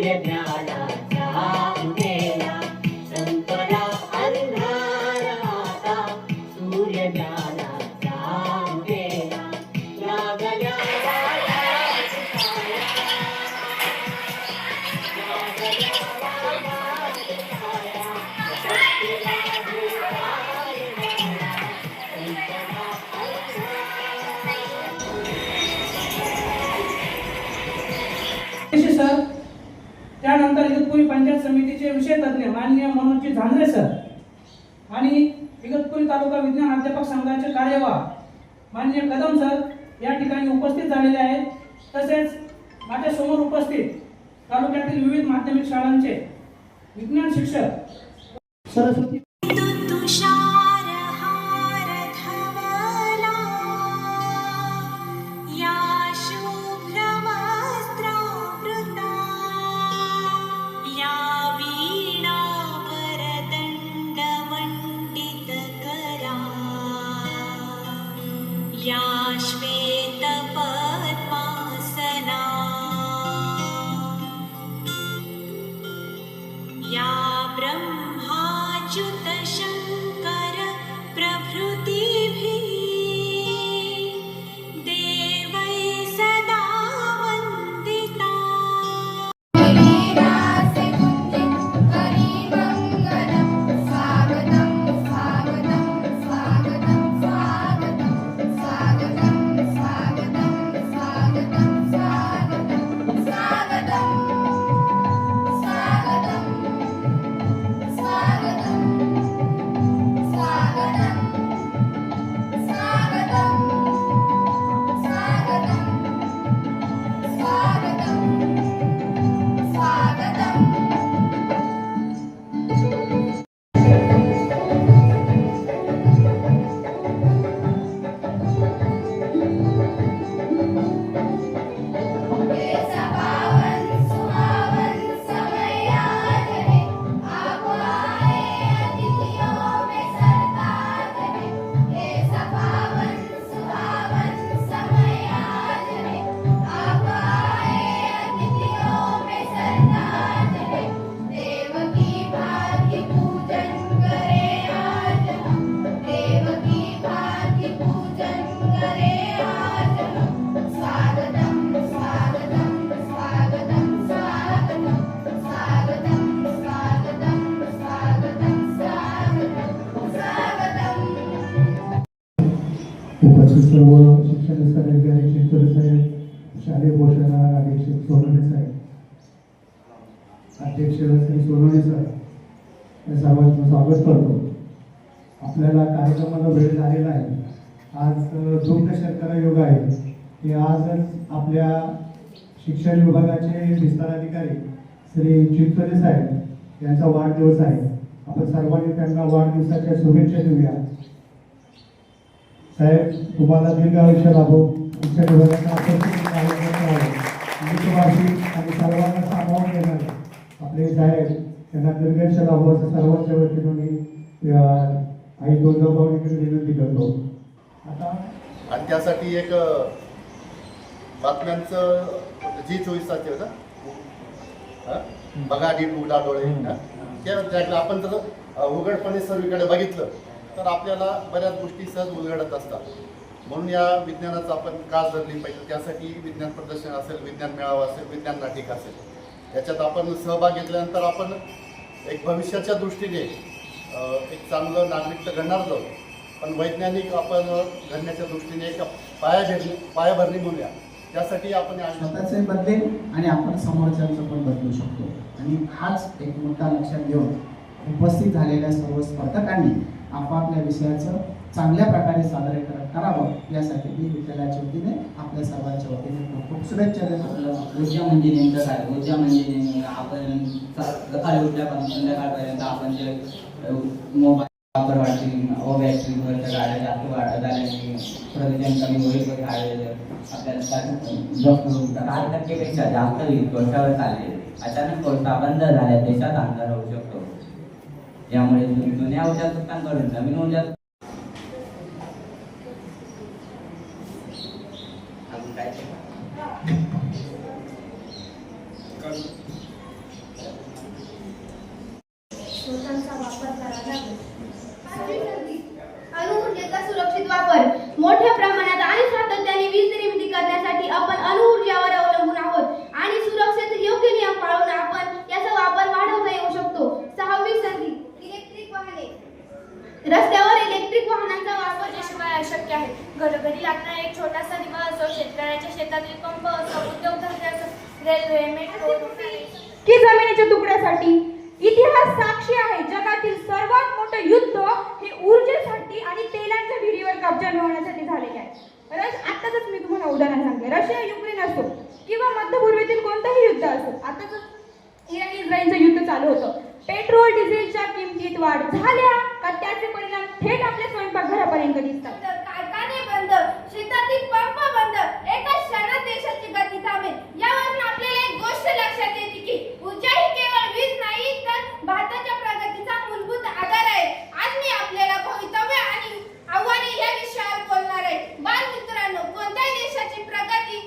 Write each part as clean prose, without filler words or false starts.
सूर्य ज्ञानाचा उगेला, संपला अंधार आता, सूर्य ज्ञानाचा उगेला, लागल्या वाटाची छाया, लागल्या वाटाची छाया, शक्तीला भेटायला, संपला सर, त्यानंतर इगतपुरी पंचायत समितीचे विषय तज्ञ माननीय मनोज झांद्रे सर आणि इगतपुरी तालुका विज्ञान अध्यापक संघाचे कार्यवाह माननीय कदम सर या ठिकाणी उपस्थित झालेले आहेत. तसेच माझ्या समोर उपस्थित तालुक्यातील विविध माध्यमिक शाळांचे विज्ञान शिक्षक सरस्वती या श्वेत पद्मासना, या ब्रह्माच्युत शंकर प्रभृतिभिः देवै सदा वन्दिता. उपस्थित सर्व शिक्षण अधिकारी चिंचोले साहेब, शालेय पोषण अधीक्षक सोनवणे साहेब, अध्यक्ष श्री सोनवणे साहेब या सर्वांचं स्वागत करतो. आपल्याला कार्यक्रमाला वेळ झालेला आहे. आज दुग्ध शर्करा योग आहे की आजच आपल्या शिक्षण विभागाचे विस्तार अधिकारी श्री चिंचोले साहेब यांचा वाढदिवस आहे. आपण सर्वांनी त्यांना वाढदिवसाच्या शुभेच्छा देऊया. साहेब, तुम्हाला दीर्घ आयुष्य लाभो. शिक्षण विभागाचा आणि सर्वांना सामावून घेणारे आपले साहेब त्यांना दीर्घ आयुष्य लाभो असं सर्वांच्या वतीनं मी आई तुळजाभवानीकडे विनंती करतो. आता आणि त्यासाठी एक बातम्यांचं G24 होतं बघा डी उघडा डोळे त्या आपण जर उघडपणे सर्वीकडे बघितलं तर आपल्याला बऱ्याच गोष्टी सहज उलगडत असतात. म्हणून या विज्ञानाचं आपण कास धरली पाहिजे. त्यासाठी विज्ञान प्रदर्शन असेल, विज्ञान मेळावा असेल, विज्ञान नाटिक असेल, याच्यात आपण सहभाग घेतल्यानंतर आपण एक भविष्याच्या दृष्टीने एक चांगलं नागरिक तर घडणार जाऊ, पण वैज्ञानिक आपण घडण्याच्या दृष्टीने एक पायाभरणी म्हणूया. त्यासाठी आपण स्वतःचे बदलेल आणि आपण समोरच्यांचं पण बदलू शकतो. आणि हाच एक मुद्दा लक्षात घेऊन उपस्थित झालेल्या सर्व स्पर्धकांनी आपापल्या विषयाचं चांगल्या प्रकारे सादरीकरण करावं यासाठी मी विद्यालयाच्या वतीने आपल्या सर्वांच्या वतीने खूप खूप शुभेच्छा देतो. ऊर्जा म्हणजे नेमकं काय? ऊर्जा म्हणजे आपण सकाळी उठल्यापासून संध्याकाळपर्यंत आपण जे मोबाईल वापर वाढतील व बॅटरीवरच्या गाड्या जास्त वाढत झाल्याने प्रदूषण कमी होईल व गाड्या आपल्याला 10% जास्त होईल. कोळशावर चालले अचानक कोळसा बंद झाल्या देशात अंधार होऊ शकतो. यामुळे जुन्या ऊर्जा स्रोतांकडून नवीन ऊर्जा रेल्वे, मेट्रो, की जमिनीच्या तुकड्यासाठी. इतिहास साक्षी आहे, जगातील सर्वात मोठं युद्ध हे ऊर्जेसाठी आणि तेलांच्या विहिरीवर कब्जा मिळवण्यासाठी झालेले आहे. आताच मी तुम्हाला उदाहरण सांगते. रशिया युक्रेन असो किंवा मध्यपूर्वेतील कोणतंही युद्ध असो, आताच इराण इस्रायलचं युद्ध चालू होतं. पेट्रोल डिझेलच्या किमतीत वाढ झाल्या का त्याचे परिणाम थेट आपल्या स्वयंपाकघरापर्यंत दिसतात. कारखाने बंद, शेतातील पंप बंद, एका क्षणात देशाची गती थांबेल. यावरून आपल्याला एक गोष्ट लक्षात येते की ऊर्जा ही केवळ वीज नाही, तर भारताच्या प्रगतीचा मूलभूत आधार आहे. आज मी आपल्याला भवितव्य आणि आव्हाने या विषयावर बोलणार आहे. बालमित्रांनो, कोणत्याही देशाची प्रगती,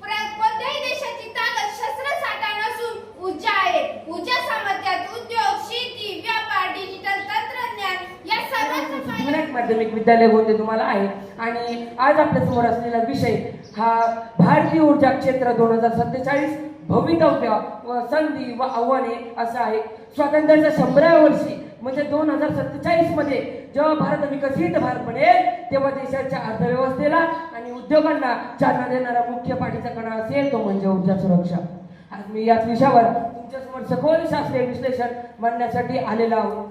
कोणत्याही देशाची ताकद शस्त्रसाठा नसून ऊर्जा आहे. ऊर्जा सामर्थ्यात उद्योग, शेती, व्यापार, डिजिटल तंत्रज्ञान या सर्वांचा मराठी माध्यमिक विद्यालय बोलते तुम्हाला आहे. आणि आज आपल्या समोर असलेला विषय हा भारतीय ऊर्जा क्षेत्र 2047 भवितव्य व संधी व आव्हाने असा आहे. स्वातंत्र्याच्या 100व्या वर्षी म्हणजे 2047 मध्ये जेव्हा भारत विकसित भारत बनेल तेव्हा देशाच्या अर्थव्यवस्थेला आणि उद्योगांना चालना देणारा मुख्य पाठीचा कणा असेल तो म्हणजे ऊर्जा सुरक्षा. आज मी याच विषयावर तुमच्यासमोर सखोल शास्त्रीय विश्लेषण मांडण्यासाठी आलेलो आहोत.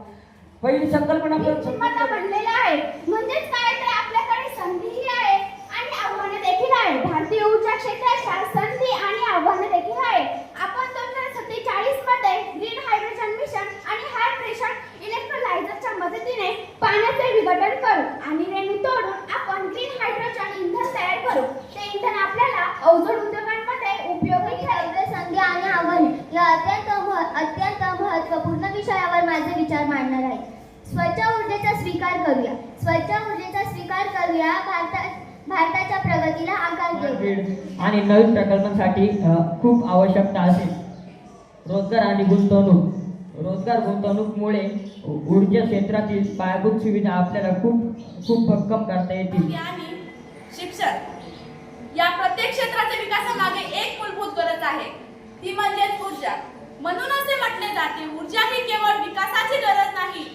पहिली संकल्पना बनलेला आहे, म्हणजेच काय तर आपल्याकडे संधीही आहे आणि आव्हाने देखील आहे. भारतीय ऊर्जा क्षेत्राच्या संधी आणि आव्हाने देखील आहे. आपण 2047 मध्ये ग्रीन हायड्रोजन मिशन आणि हाय प्रेशर इलेक्ट्रोलायझरच्या मदतीने पाण्याचे विघटन करू आणि रेणू तोडून आपण ग्रीन हायड्रोजन इंधन तयार करू. ते इंधन आपल्याला अवजड उद्योगांमध्ये उपयोगी ठरेल. संधी आणि आव्हाने या अत्यंत महत्त्वपूर्ण विषयावर माझे विचार मांडणार आहे. स्वच्छ ऊर्जेचा स्वीकार करूया. स्वच्छ ऊर्जेचा स्वीकार करूया. भारताच्या प्रगतीला आकार देऊ. आणि नवीन प्रकल्पांसाठी खूप आवश्यकता असेल. रोजगार आणि गुंतवणूक. रोजगार गुंतवणूकमुळे ऊर्जा क्षेत्रातील पायाभूत सुविधा आपल्याला खूप भक्कम करता येतील. आणि शिक्षण या प्रत्येक क्षेत्राच्या विकासामागे एक मूलभूत गरज आहे, ती म्हणजे ऊर्जा. म्हणून असे म्हटले जाते, ऊर्जा ही केवळ विकासाची गरज नाही.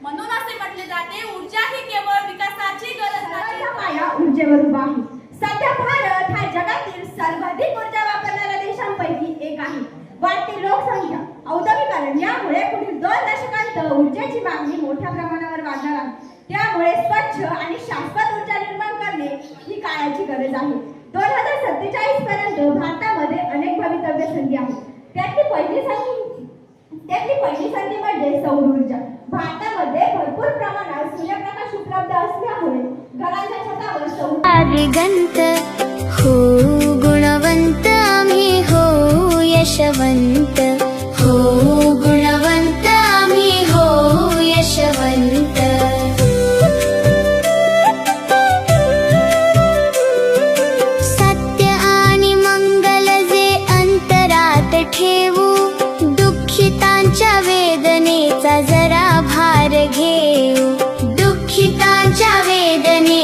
म्हणून असे म्हटले जाते, ऊर्जा ही केवळ विकासाची गरज नाही. पाया ऊर्जेवर उभा आहे. सध्या भारत हा जगातील सर्वाधिक ऊर्जा वापरणाऱ्या देशांपैकी एक आहे. वाढती लोकसंख्या, औद्योगिकरण यामुळे पुढील 2 दशकांत ऊर्जेची मागणी मोठ्या प्रमाणावर वाढणार आहे. त्यामुळे स्वच्छ आणि शाश्वत ऊर्जा निर्माण करणे ही काळाची गरज आहे. 2047 पर्यंत भारतामध्ये अनेक भवितव्य संधी आहेत. त्यातली पहिली संधी म्हणजे सौर ऊर्जा. भारतामध्ये भरपूर प्रमाणात सूर्यप्रकाश उपलब्ध असल्यामुळे घरांच्या छतावर सौर गंत हो, गुणवंत आम्ही हो, यशवंत हो, गुणवंत आम्ही हो, यशवंत. सत्य आणि मंगल जे अंतरात ठेवू, दुःखितांच्या वेदनेचा जरा भार घेऊ, दुःखितांच्या वेदने.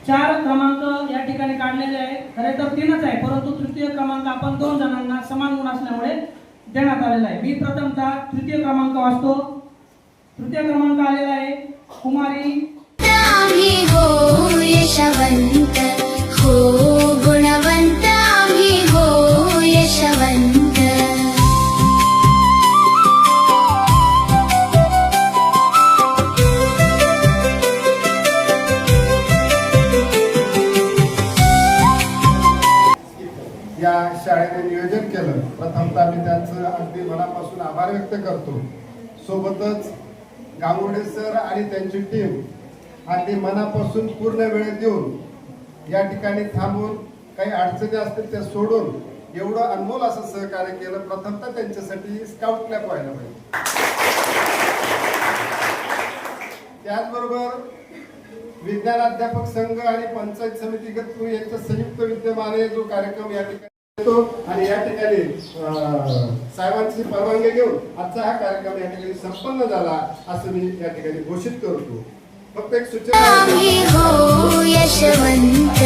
4 क्रमांक या ठिकाणी काढलेले आहे. खरे तर 3च आहे, परंतु तृतीय क्रमांक आपण 2 जणांना समान गुण असल्यामुळे देण्यात आलेला आहे. मी प्रथमतः तृतीय क्रमांक वाचतो. तृतीय क्रमांक आलेला आहे कुमारी. आम्ही हो, यशवंत हो, गुणवंत आम्ही हो, यशवंत. या शाळेने नियोजन केलं. प्रथमतः मी त्यांचं अगदी मनापासून आभार व्यक्त करतो. सोबतच गांगुर्डे सर आणि त्यांची टीम अगदी मनापासून पूर्ण वेळ देऊन या ठिकाणी थांबून काही अडचणी असतील त्या सोडून एवढं अनमोल असं सहकार्य केलं. प्रथमतः त्यांच्यासाठी स्काउट क्लॅप व्हायला पाहिजे. त्याचबरोबर विज्ञान अध्यापक संघ आणि पंचायत समिती गतपुर यांच्या संयुक्त विद्यमाने जो कार्यक्रम या ठिकाणी येतो आणि या ठिकाणी साहेबांची परवानगी घेऊन आजचा हा कार्यक्रम या ठिकाणी संपन्न झाला असं मी या ठिकाणी घोषित करतो. फक्त एक सूचना आम्ही हो, यशवंत.